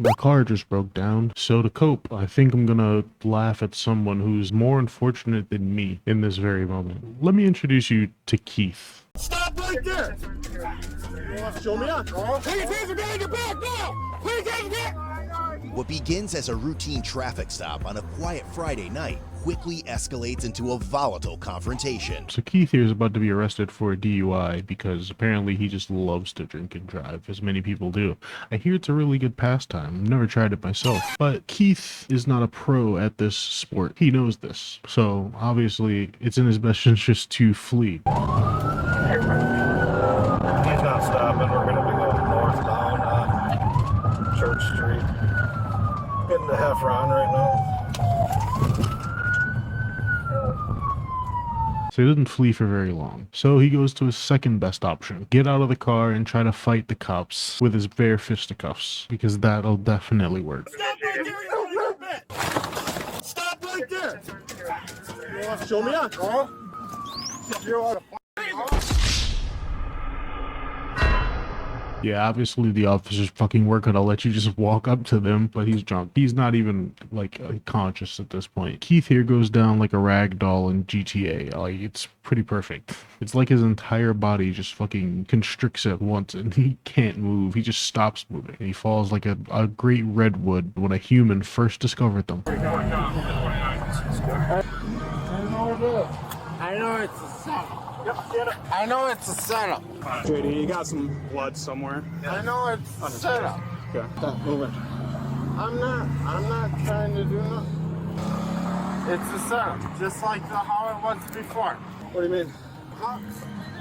My car just broke down, so to cope, I think I'm gonna laugh at someone who's more unfortunate than me in this very moment. Let me introduce you to Keith. Stop right there! Show me up. Take your taser, man, get back now! Please take it back! What begins as a routine traffic stop on a quiet Friday night quickly escalates into a volatile confrontation. So Keith here is about to be arrested for a DUI because apparently he just loves to drink and drive, as many people do. I hear it's a really good pastime. I've never tried it myself. But Keith is not a pro at this sport. He knows this. So obviously it's in his best interest to flee. He's not stopping. We're going to be going northbound Church Street. Getting to Heffron right now. So he doesn't flee for very long. So he goes to his second best option. Get out of the car and try to fight the cops with his bare fisticuffs, because that'll definitely work. Stop right there, you bitch! Stop right there! Show me up, Carl. Yeah, obviously the officers fucking weren't gonna let you just walk up to them, but he's drunk. He's not even, like, conscious at this point. Keith here goes down like a rag doll in GTA. Like, it's pretty perfect. It's like his entire body just fucking constricts at once and he can't move. He just stops moving. And he falls like a great redwood when a human first discovered them. I know it's a setup. I know it's a setup. JD, you got some blood somewhere. I know it's a setup. Okay, stop moving. I'm not trying to do nothing. It's a setup, just like how it was before. What do you mean?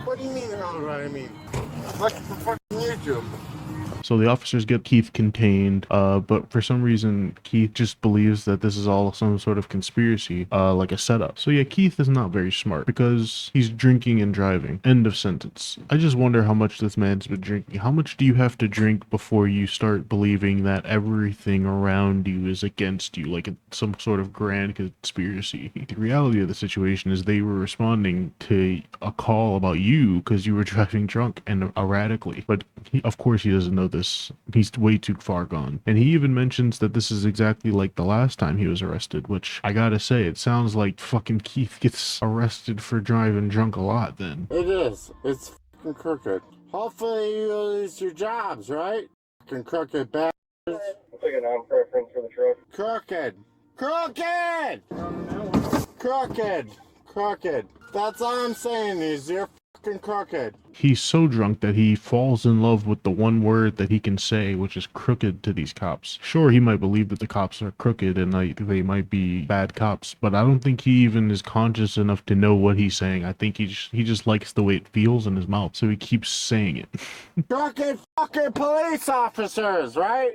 What do you mean how do I mean? Look at the fucking YouTube. So the officers get Keith contained, but for some reason, Keith just believes that this is all some sort of conspiracy, like a setup. So yeah, Keith is not very smart because he's drinking and driving. End of sentence. I just wonder how much this man's been drinking. How much do you have to drink before you start believing that everything around you is against you, like it's some sort of grand conspiracy? The reality of the situation is they were responding to a call about you because you were driving drunk and erratically. But of course he doesn't know this. He's way too far gone. And he even mentions that this is exactly like the last time he was arrested, which I gotta say, it sounds like fucking Keith gets arrested for driving drunk a lot then. It is. It's fucking crooked. Hopefully you lose your jobs, right? Fucking crooked bastards. I'll take a non-preference for the truck. Crooked. Crooked! Crooked. Crooked. That's all I'm saying is you're fucking crooked. He's so drunk that he falls in love with the one word that he can say, which is crooked, to these cops. Sure, he might believe that the cops are crooked and they might be bad cops, but I don't think he even is conscious enough to know what he's saying. I think he just likes the way it feels in his mouth, so he keeps saying it. Crooked fucking police officers, right?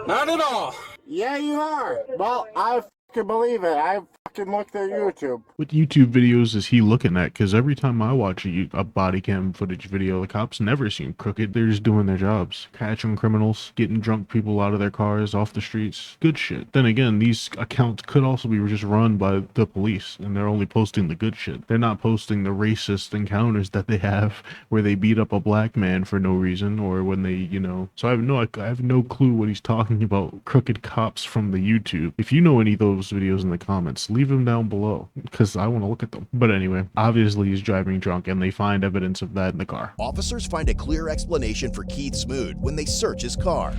Not at all. Yeah, you are. Well, I fucking believe it. I fucking looked at YouTube. What YouTube videos is he looking at? Because every time I watch a body cam footage video, the cops never seem crooked. They're just doing their jobs. Catching criminals, getting drunk people out of their cars, off the streets. Good shit. Then again, these accounts could also be just run by the police, and they're only posting the good shit. They're not posting the racist encounters that they have where they beat up a black man for no reason, or when they, you know. So I have no clue what he's talking about, crooked cops from the YouTube. If you know any of those videos in the comments, leave them down below because I want to look at them. But anyway, obviously he's driving drunk and they find evidence of that in the car. Officers find a clear explanation for Keith's mood when they search his car.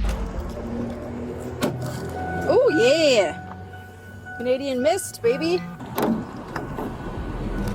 Oh yeah, Canadian Mist, baby.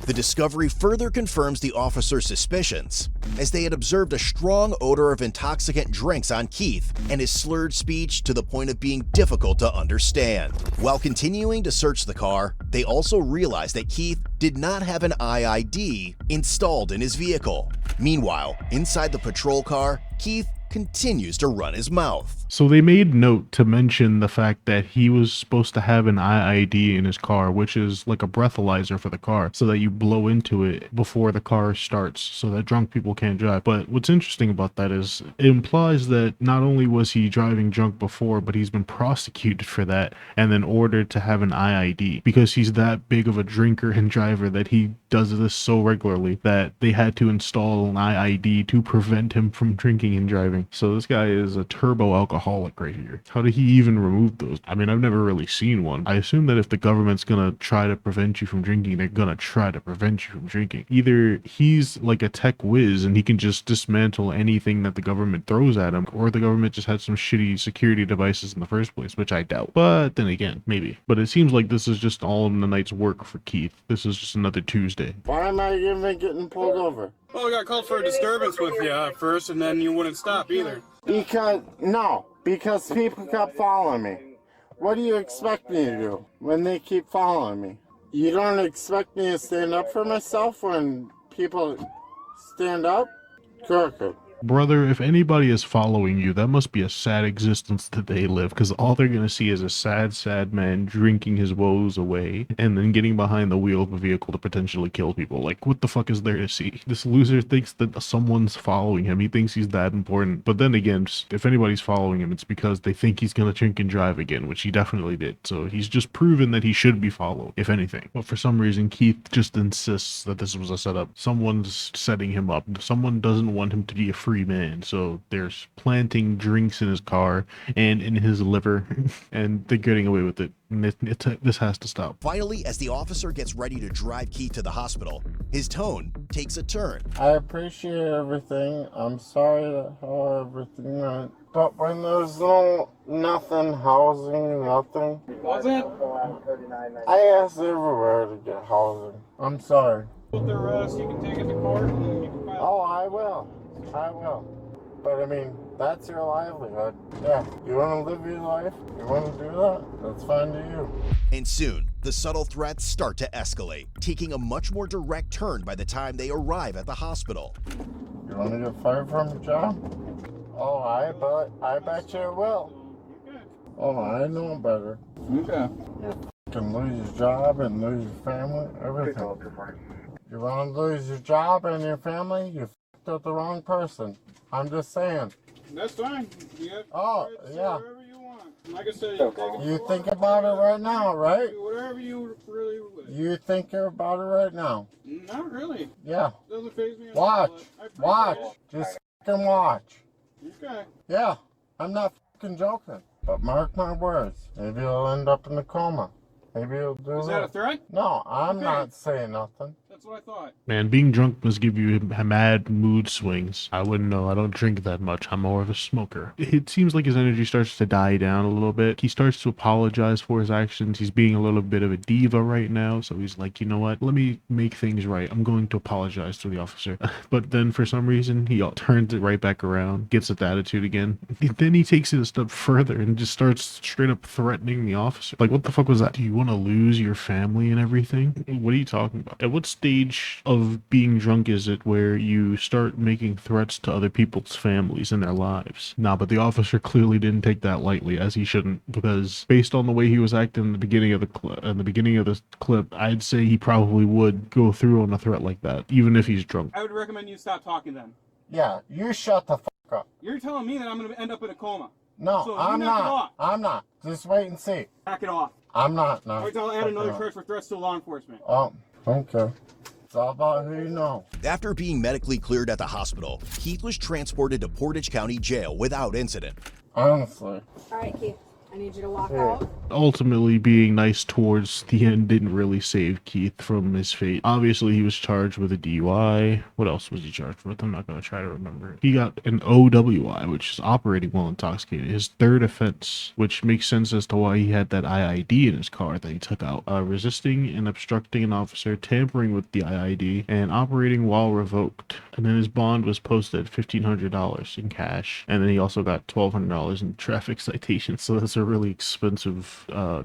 The discovery further confirms the officers' suspicions, as they had observed a strong odor of intoxicant drinks on Keith and his slurred speech to the point of being difficult to understand. While continuing to search the car, they also realized that Keith did not have an IID installed in his vehicle. Meanwhile, inside the patrol car, Keith continues to run his mouth. So they made note to mention the fact that he was supposed to have an IID in his car, which is like a breathalyzer for the car, so that you blow into it before the car starts so that drunk people can't drive. But what's interesting about that is it implies that not only was he driving drunk before, but he's been prosecuted for that and then ordered to have an IID because he's that big of a drinker and driver that he does this so regularly that they had to install an IID to prevent him from drinking and driving. driving. So this guy is a turbo alcoholic right here. How did he even remove those? I mean, I've never really seen one. I assume that if the government's gonna try to prevent you from drinking, they're gonna try to prevent you from drinking. Either he's like a tech whiz and he can just dismantle anything that the government throws at him, or the government just had some shitty security devices in the first place, which I doubt. But then again, maybe. But it seems like this is just all in the night's work for Keith. This is just another Tuesday. Why am I even getting pulled over? Well, we got called for a disturbance with you at first, and then you wouldn't stop either. Because people kept following me. What do you expect me to do when they keep following me? You don't expect me to stand up for myself when people stand up? Crooked. Brother, if anybody is following you, that must be a sad existence that they live, because all they're going to see is a sad, sad man drinking his woes away and then getting behind the wheel of a vehicle to potentially kill people. Like, what the fuck is there to see? This loser thinks that someone's following him. He thinks he's that important. But then again, if anybody's following him, it's because they think he's going to drink and drive again, which he definitely did. So he's just proven that he should be followed, if anything. But for some reason, Keith just insists that this was a setup. Someone's setting him up. Someone doesn't want him to be a free man, so there's planting drinks in his car and in his liver, and they're getting away with it. And this has to stop. Finally, as the officer gets ready to drive Keith to the hospital, his tone takes a turn. I appreciate everything. I'm sorry that how everything went. But when there's nothing, housing, nothing. Was it? I asked everywhere to get housing. I'm sorry. With the arrest, you can take it to court and you can file. Oh, I will. But I mean, that's your livelihood. Yeah, you want to live your life? You want to do that? That's fine to you. And soon, the subtle threats start to escalate, taking a much more direct turn by the time they arrive at the hospital. You want to get fired from your job? Oh, I bet you will. Oh, I know better. Okay. You can lose your job and lose your family, everything. You want to lose your job and your family? You f***ed up the wrong person. I'm just saying. That's fine. You have Oh, right to say yeah. whatever you want. Like I said, you can take it You to think court. about it right now, right? Do whatever you really wish. You think about it right now. Not really. Yeah. Doesn't faze me at Watch. all, but I appreciate Watch. it. Just f***ing watch. Okay. Yeah. I'm not f***ing joking. But mark my words. Maybe you'll end up in a coma. Maybe you'll do Is that a threat? No, I'm Okay. not saying nothing. That's what I thought. Man, being drunk must give you mad mood swings. I wouldn't know. I don't drink that much. I'm more of a smoker. It seems like his energy starts to die down a little bit. He starts to apologize for his actions. He's being a little bit of a diva right now. So he's like, you know what? Let me make things right. I'm going to apologize to the officer. But then for some reason, he turns it right back around, gets that attitude again. Then he takes it a step further and just starts straight up threatening the officer. Like, what the fuck was that? Do you want to lose your family and everything? What are you talking about? At what stage of being drunk is it where you start making threats to other people's families and their lives? Nah, but the officer clearly didn't take that lightly, as he shouldn't, because based on the way he was acting in the beginning of the clip, I'd say he probably would go through on a threat like that, even if he's drunk. I would recommend you stop talking then. Yeah, you shut the f*** up. You're telling me that I'm going to end up in a coma. No, So you I'm knock it not. off. I'm not. Just wait and see. Back it off. I'm not. No. Or I'll add another charge for threats to law enforcement. Oh, okay. It's all about who you know. After being medically cleared at the hospital, Keith was transported to Portage County Jail without incident. Honestly. All right, Keith. I need you to walk Hey. out. Ultimately, being nice towards the end didn't really save Keith from his fate. Obviously, he was charged with a DUI. What else was he charged with? I'm not going to try to remember. He got an OWI, which is operating while intoxicated. His third offense, which makes sense as to why he had that IID in his car that he took out. Resisting and obstructing an officer, tampering with the IID, and operating while revoked. And then his bond was posted at $1,500 in cash. And then he also got $1,200 in traffic citations. So that's a really expensive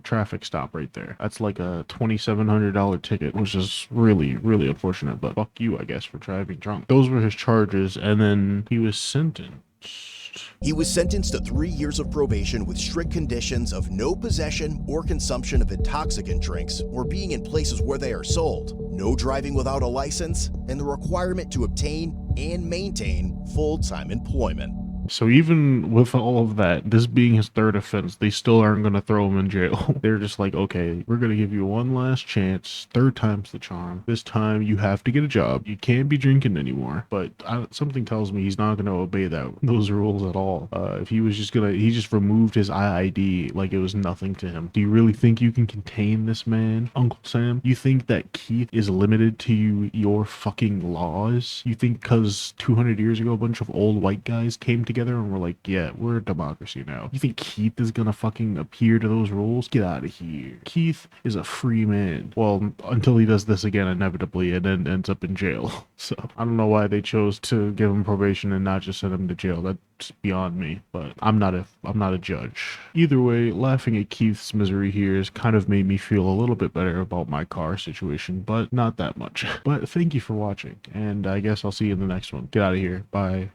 traffic stop right there. That's like a $2,700 ticket, which is really, really unfortunate, but fuck you, I guess, for driving drunk. Those were his charges, and then he was sentenced. He was sentenced to 3 years of probation with strict conditions of no possession or consumption of intoxicant drinks or being in places where they are sold, no driving without a license, and the requirement to obtain and maintain full-time employment. So even with all of that, this being his third offense, they still aren't going to throw him in jail. They're just like, okay, we're going to give you one last chance. Third time's the charm. This time you have to get a job. You can't be drinking anymore. But something tells me he's not going to obey those rules at all. If he was just he just removed his IID like it was nothing to him. Do you really think you can contain this man, Uncle Sam? You think that Keith is limited to your fucking laws? You think because 200 years ago a bunch of old white guys came together and were like, yeah, we're a democracy now. You think Keith is gonna fucking adhere to those rules? Get out of here. Keith is a free man. Well, until he does this again inevitably and then ends up in jail. So I don't know why they chose to give him probation and not just send him to jail. That's beyond me, but I'm not a judge. Either way, laughing at Keith's misery here has kind of made me feel a little bit better about my car situation, but not that much. But thank you for watching, and I guess I'll see you in the next one. Get out of here. Bye.